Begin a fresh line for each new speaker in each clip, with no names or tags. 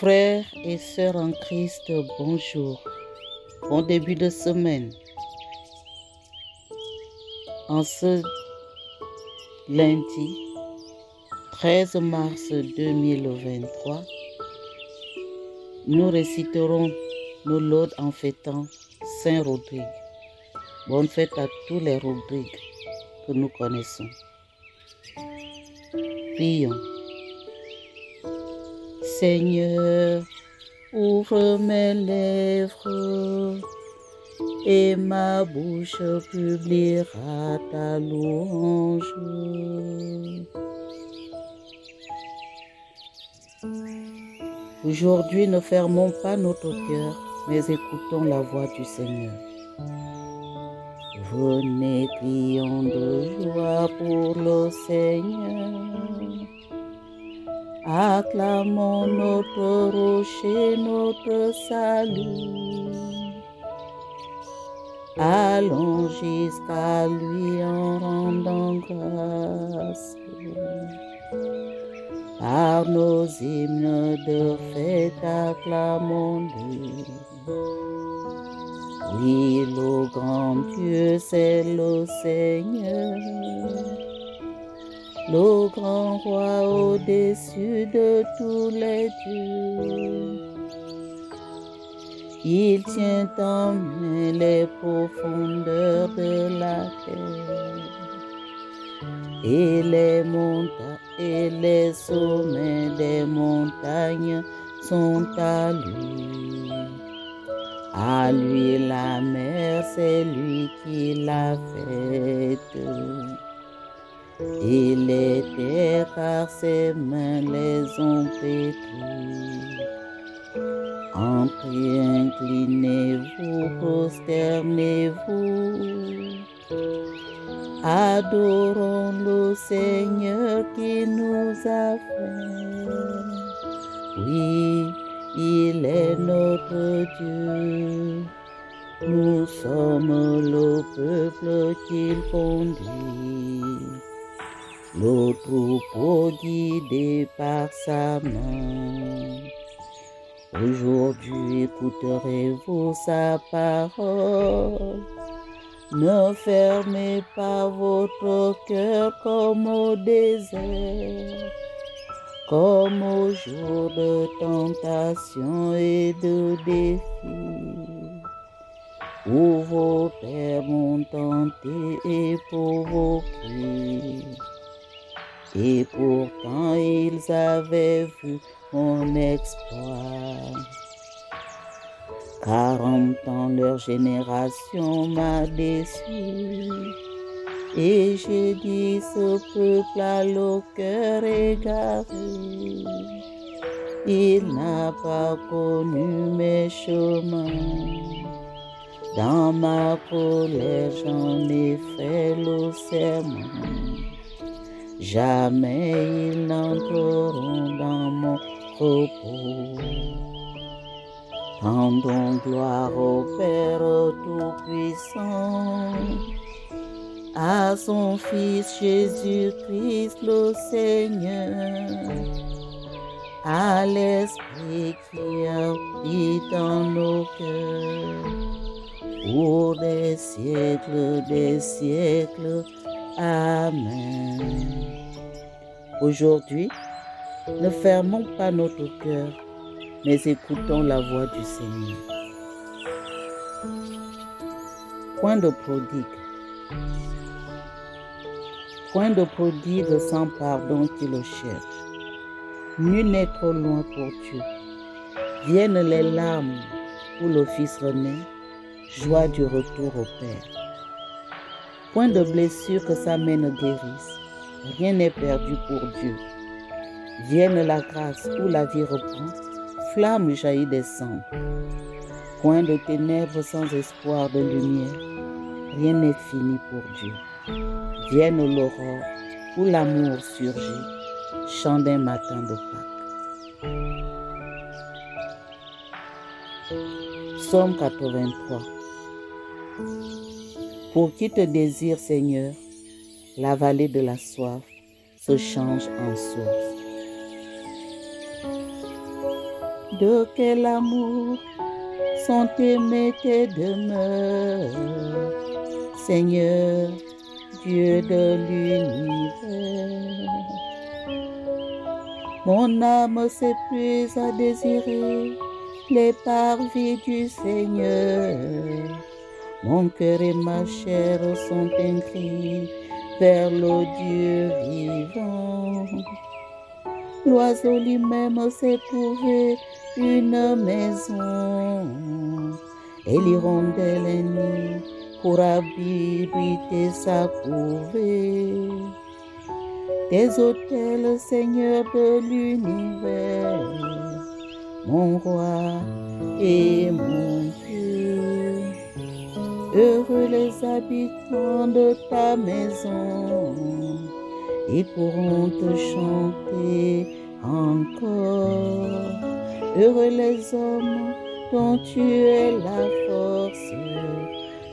Frères et sœurs en Christ, bonjour. Bon début de semaine. En ce lundi 13 mars 2023, nous réciterons nos laudes en fêtant Saint Rodrigue. Bonne fête à tous les Rodrigues que nous connaissons. Prions. Seigneur, ouvre mes lèvres et ma bouche publiera ta louange. Aujourd'hui, ne fermons pas notre cœur, mais écoutons la voix du Seigneur. Venez, crions de joie pour le Seigneur. Acclamons notre rocher, notre salut. Allons jusqu'à lui en rendant grâce. Par nos hymnes de fête, acclamons-lui. Oui, le grand Dieu, c'est le Seigneur. Le grand roi au-dessus de tous les dieux. Il tient en main les profondeurs de la terre et les montagnes et les sommets des montagnes sont à lui. À lui la mer, c'est lui qui l'a faite. Et les terres, car ses mains les ont pétries. Entrez, inclinez-vous, prosternez-vous. Adorons le Seigneur qui nous a fait. Oui, il est notre Dieu. Nous sommes le peuple qu'il conduit. Le troupeau guidé par sa main. Aujourd'hui écouterez-vous sa parole. Ne fermez pas votre cœur comme au désert, comme au jour de tentation et de défi, où vos pères m'ont tenté et provoqué. Et pourtant ils avaient vu mon exploit. 40 ans leur génération m'a déçu. Et j'ai dit, ce peuple a le cœur égaré. Il n'a pas connu mes chemins. Dans ma colère, j'en ai fait le serment. Jamais ils n'entreront dans mon repos. Rendons gloire au Père Tout-Puissant, à son Fils Jésus-Christ le Seigneur, à l'Esprit qui habite dans nos cœurs, pour des siècles. Amen. Aujourd'hui, ne fermons pas notre cœur, mais écoutons la voix du Seigneur. Point de prodigue. Point de prodigue sans pardon qui le cherche. Nul n'est trop loin pour Dieu. Viennent les larmes où le Fils renaît, joie du retour au Père. Point de blessure que sa main ne guérisse. Rien n'est perdu pour Dieu. Vienne la grâce où la vie reprend, flamme jaillit des cendres. Point de ténèbres sans espoir de lumière, rien n'est fini pour Dieu. Vienne l'aurore où l'amour surgit, chant d'un matin de Pâques. Psaume 83. Pour qui te désire, Seigneur, la vallée de la soif se change en source. De quel amour sont aimées tes demeures, Seigneur, Dieu de l'univers. Mon âme s'épuise à désirer les parvis du Seigneur. Mon cœur et ma chair sont inscrits vers le Dieu vivant. L'oiseau lui-même s'est trouvé une maison, et l'hirondelle est née pour habiter sa couvée. Tes autels, Seigneur de l'univers, mon roi et mon Dieu. Heureux les habitants de ta maison, ils pourront te chanter encore. Heureux les hommes dont tu es la force,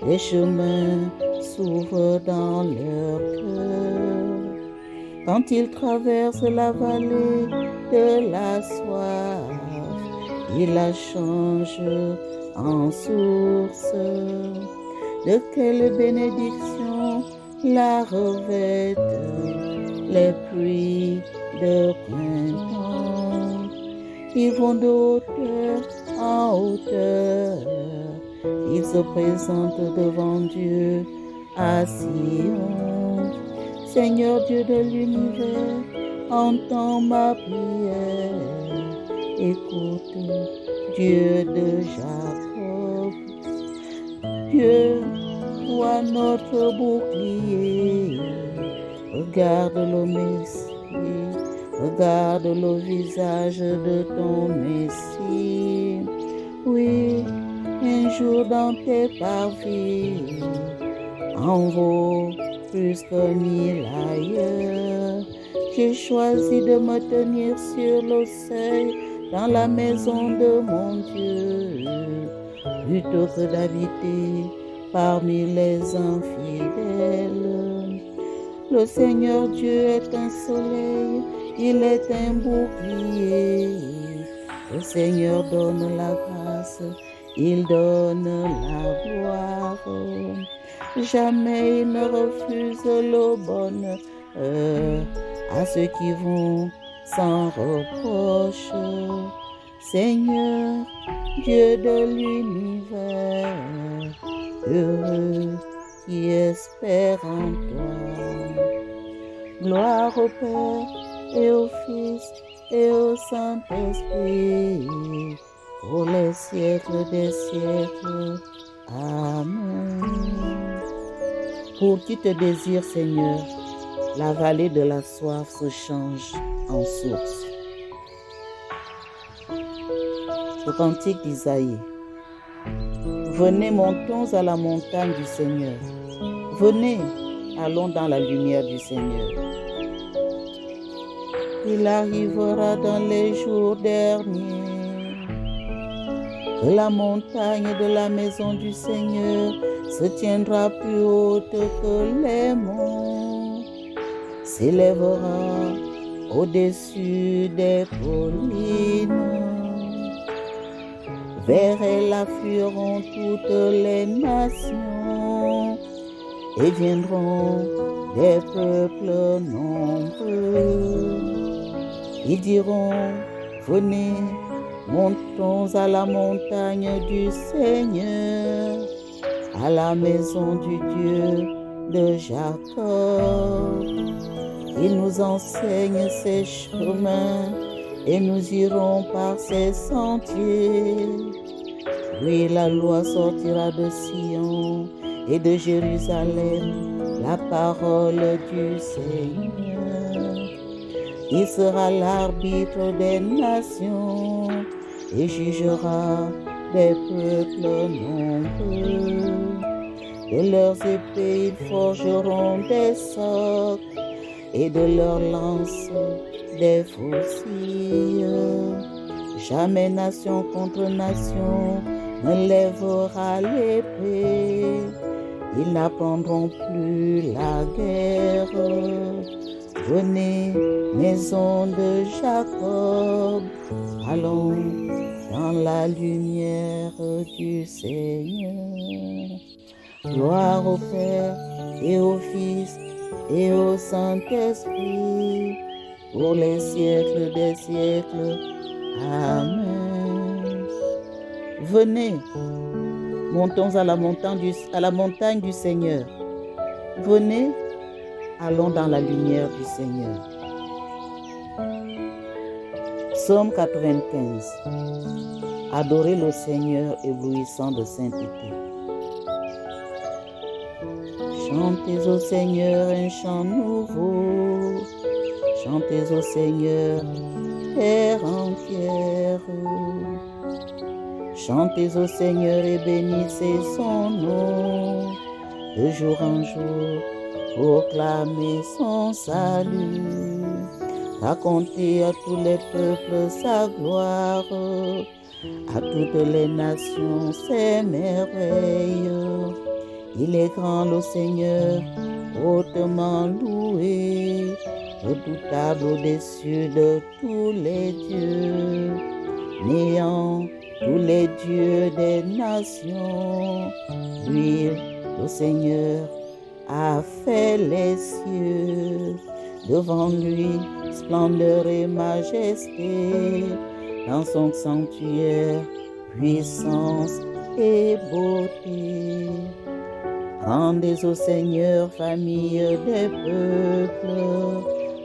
les chemins s'ouvrent dans leur cœur. Quand ils traversent la vallée de la soif, ils la changent en source. De quelle bénédiction la revêtent les pluies de printemps. Ils vont de hauteur en hauteur, ils se présentent devant Dieu à Sion. Seigneur Dieu de l'univers, entends ma prière, écoute, Dieu de Jacob. Dieu, toi notre bouclier, regarde le Messie, regarde le visage de ton Messie. Oui, un jour dans tes parvis, en vaut plus que 1000 ailleurs. J'ai choisi de me tenir sur le seuil dans la maison de mon Dieu, plutôt que d'habiter parmi les infidèles. Le Seigneur Dieu est un soleil, il est un bouclier. Le Seigneur donne la grâce, il donne la gloire. Jamais il ne refuse le bonheur à ceux qui vont sans reproche. Seigneur, Dieu de l'univers, heureux qui espère en toi. Gloire au Père et au Fils et au Saint-Esprit, pour les siècles des siècles. Amen. Pour qui te désire, Seigneur, la vallée de la soif se change en source. Le cantique d'Isaïe. Venez, montons à la montagne du Seigneur. Venez, allons dans la lumière du Seigneur. Il arrivera dans les jours derniers que la montagne de la maison du Seigneur se tiendra plus haute que les monts, s'élèvera au-dessus des collines. Vers elle afflueront toutes les nations et viendront des peuples nombreux. Ils diront, venez, montons à la montagne du Seigneur, à la maison du Dieu de Jacob. Il nous enseigne ses chemins et nous irons par ses sentiers. Oui, la loi sortira de Sion et de Jérusalem, la parole du Seigneur. Il sera l'arbitre des nations et jugera des peuples nombreux. De leurs épées, ils forgeront des socs et de leurs lances, des faucilles. Jamais nation contre nation ne lèvera l'épée. Ils n'apprendront plus la guerre. Venez, maison de Jacob, allons dans la lumière du Seigneur. Gloire au Père et au Fils et au Saint-Esprit, pour les siècles des siècles. Amen. Venez, montons à la montagne du Seigneur. Venez, allons dans la lumière du Seigneur. Psaume 95. Adorez le Seigneur éblouissant de sainteté. Chantez au Seigneur un chant nouveau. Chantez au Seigneur, terre entière. Chantez au Seigneur et bénissez son nom. De jour en jour, proclamez son salut. Racontez à tous les peuples sa gloire, à toutes les nations ses merveilles. Il est grand le Seigneur, hautement loué, redoutable au-dessus de tous les dieux, néant tous les dieux des nations. Lui, le Seigneur, a fait les cieux. Devant lui, splendeur et majesté, dans son sanctuaire, puissance et beauté. Rendez au Seigneur, famille des peuples,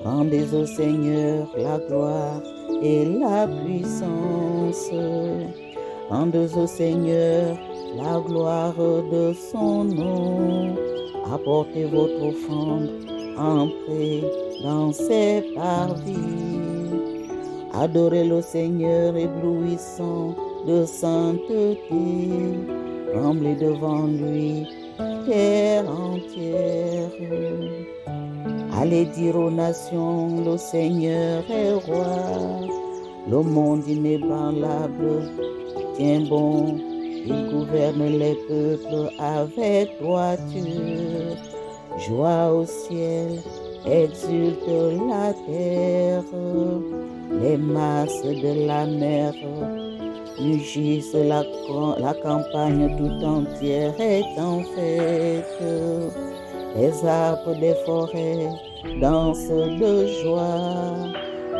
rendez au Seigneur la gloire et la puissance. Rendez au Seigneur la gloire de son nom. Apportez votre offrande, entrez dans ses parvis. Adorez le Seigneur éblouissant de sainteté. Tremblez devant lui, terre entière. Allez dire aux nations, le Seigneur est roi. Le monde inébranlable tient bon. Il gouverne les peuples avec droiture. Joie au ciel, exulte la terre. Les masses de la mer mugissent, la campagne tout entière est en fête. Les arbres des forêts dansent de joie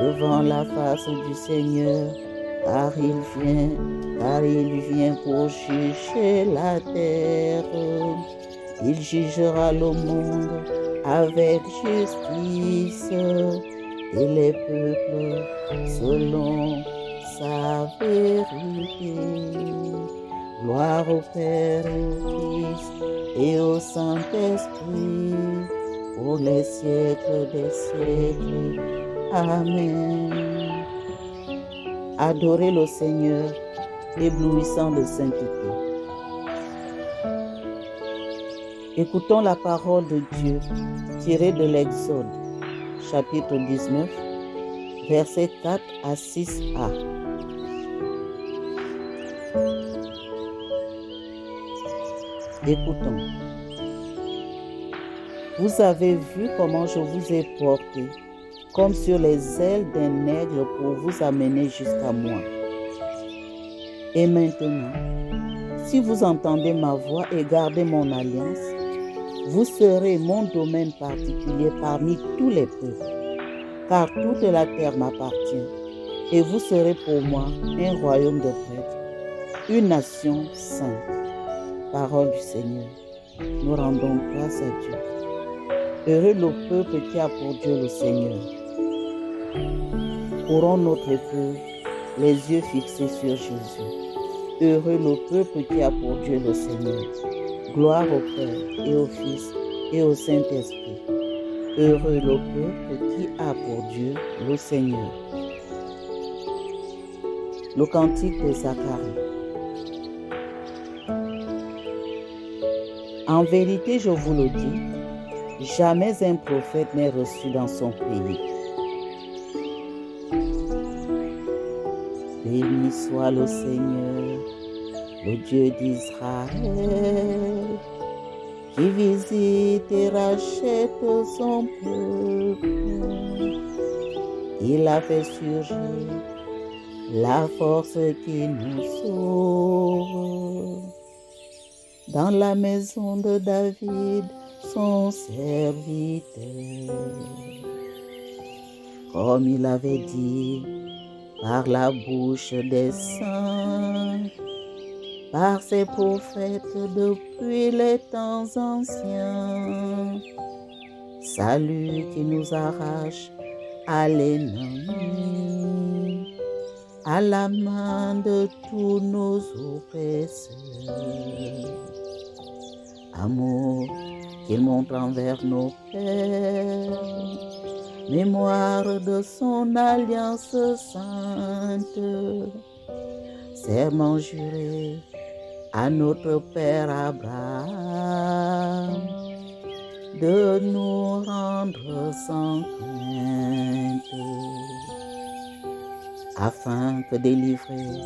devant la face du Seigneur, car il vient pour juger la terre. Il jugera le monde avec justice et les peuples selon sa vérité. Gloire au Père et au Fils et au Saint-Esprit, pour les siècles des siècles. Amen. Adorez le Seigneur, éblouissant de sainteté. Écoutons la parole de Dieu tirée de l'Exode, chapitre 19, versets 4 à 6a. Écoutons. Vous avez vu comment je vous ai porté, comme sur les ailes d'un aigle pour vous amener jusqu'à moi. Et maintenant, si vous entendez ma voix et gardez mon alliance, vous serez mon domaine particulier parmi tous les peuples, car toute la terre m'appartient, et vous serez pour moi un royaume de prêtres, une nation sainte. Parole du Seigneur. Nous rendons grâce à Dieu. Heureux le peuple qui a pour Dieu le Seigneur. Courons notre épreuve, les yeux fixés sur Jésus. Heureux le peuple qui a pour Dieu le Seigneur. Gloire au Père et au Fils et au Saint-Esprit. Heureux le peuple qui a pour Dieu le Seigneur. Le cantique de Zacharie. En vérité, je vous le dis, jamais un prophète n'est reçu dans son pays. Béni soit le Seigneur, le Dieu d'Israël, qui visite et rachète son peuple. Il a fait surgir la force qui nous sauve. Dans la maison de David, son serviteur, comme il avait dit par la bouche des saints, par ses prophètes depuis les temps anciens. Salut qui nous arrache à l'ennemi, à la main de tous nos oppresseurs. Amour qu'il montre envers nos pères, mémoire de son alliance sainte, serment juré à notre Père Abraham, de nous rendre sans crainte, afin que délivrés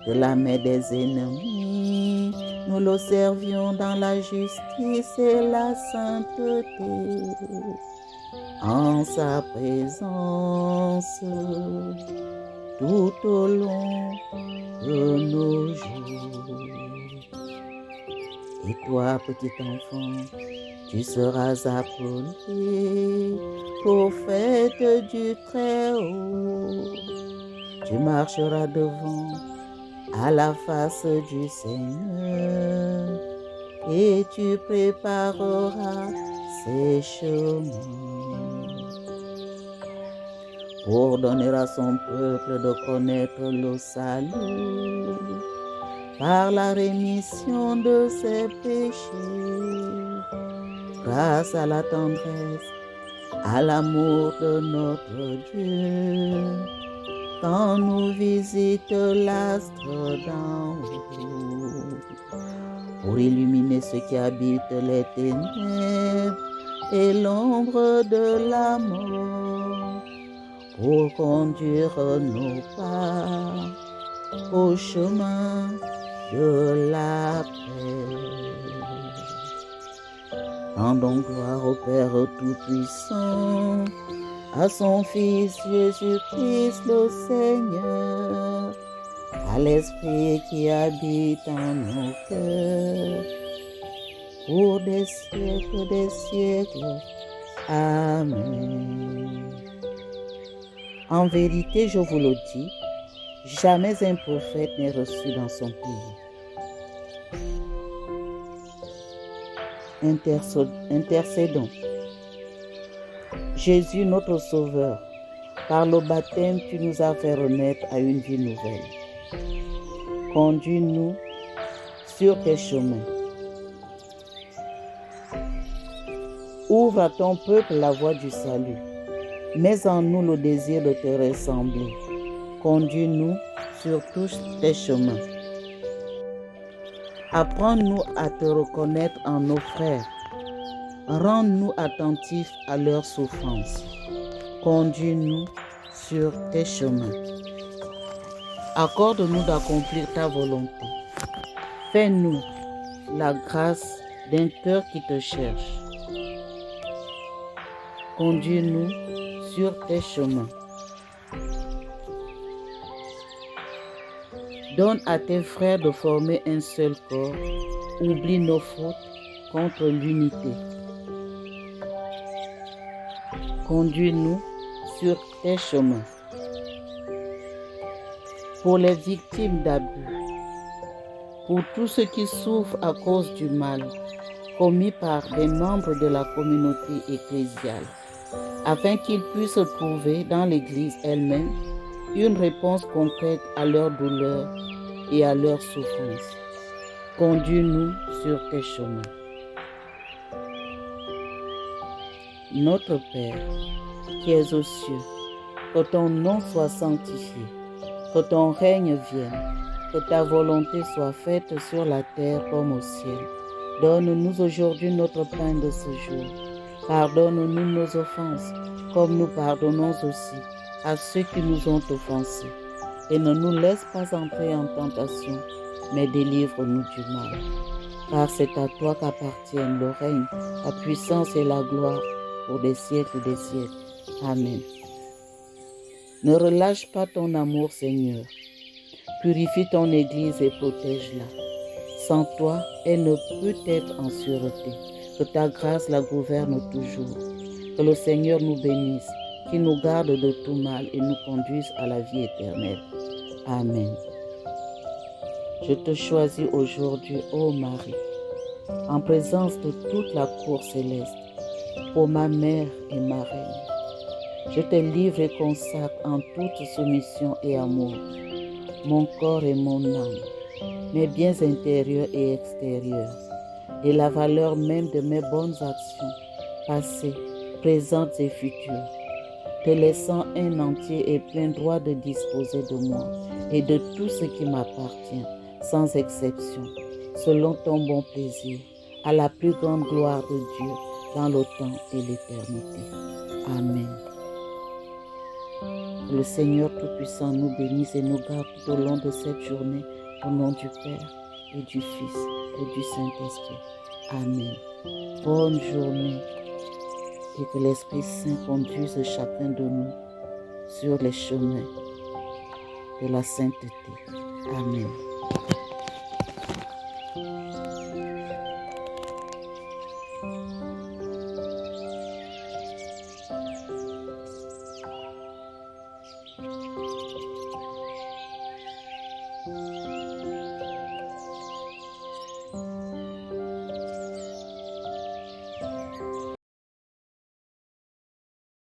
de la main des ennemis, nous le servions dans la justice et la sainteté, en sa présence, tout au long de nos jours. Et toi, petit enfant, tu seras appelé prophète du Très-Haut. Tu marcheras devant à la face du Seigneur et tu prépareras ses chemins pour donner à son peuple de connaître le salut par la rémission de ses péchés, grâce à la tendresse, à l'amour de notre Dieu, quand nous visite l'astre d'en haut, pour illuminer ceux qui habitent les ténèbres et l'ombre de la mort, pour conduire nos pas au chemin de la paix. Rendons gloire au Père Tout-Puissant, à son Fils Jésus-Christ le Seigneur, à l'Esprit qui habite en nos cœurs, pour des siècles. Amen. En vérité, je vous le dis, jamais un prophète n'est reçu dans son pays. Intercédons. Jésus, notre Sauveur, par le baptême, tu nous as fait renaître à une vie nouvelle. Conduis-nous sur tes chemins. Ouvre à ton peuple la voie du salut. Mets en nous le désir de te ressembler. Conduis-nous sur tous tes chemins. Apprends-nous à te reconnaître en nos frères. Rends-nous attentifs à leurs souffrances. Conduis-nous sur tes chemins. Accorde-nous d'accomplir ta volonté. Fais-nous la grâce d'un cœur qui te cherche. Conduis-nous sur tes chemins. Donne à tes frères de former un seul corps. Oublie nos fautes contre l'unité. Conduis-nous sur tes chemins. Pour les victimes d'abus, pour tous ceux qui souffrent à cause du mal commis par des membres de la communauté ecclésiale, afin qu'ils puissent trouver dans l'Église elle-même une réponse concrète à leurs douleurs et à leurs souffrances. Conduis-nous sur tes chemins. Notre Père, qui es aux cieux, que ton nom soit sanctifié, que ton règne vienne, que ta volonté soit faite sur la terre comme au ciel. Donne-nous aujourd'hui notre pain de ce jour. Pardonne-nous nos offenses, comme nous pardonnons aussi à ceux qui nous ont offensés. Et ne nous laisse pas entrer en tentation, mais délivre-nous du mal. Car c'est à toi qu'appartiennent le règne, la puissance et la gloire pour des siècles des siècles. Amen. Ne relâche pas ton amour, Seigneur. Purifie ton Église et protège-la. Sans toi, elle ne peut être en sûreté. Que ta grâce la gouverne toujours. Que le Seigneur nous bénisse, qu'il nous garde de tout mal et nous conduise à la vie éternelle. Amen. Je te choisis aujourd'hui, ô Marie, en présence de toute la cour céleste, pour ma mère et ma reine. Je te livre et consacre en toute soumission et amour mon corps et mon âme, mes biens intérieurs et extérieurs, et la valeur même de mes bonnes actions, passées, présentes et futures, te laissant un entier et plein droit de disposer de moi et de tout ce qui m'appartient, sans exception, selon ton bon plaisir, à la plus grande gloire de Dieu, dans le temps et l'éternité. Amen. Que le Seigneur Tout-Puissant nous bénisse et nous garde tout au long de cette journée, au nom du Père et du Fils et du Saint-Esprit. Amen. Bonne journée et que l'Esprit Saint conduise chacun de nous sur les chemins de la sainteté. Amen.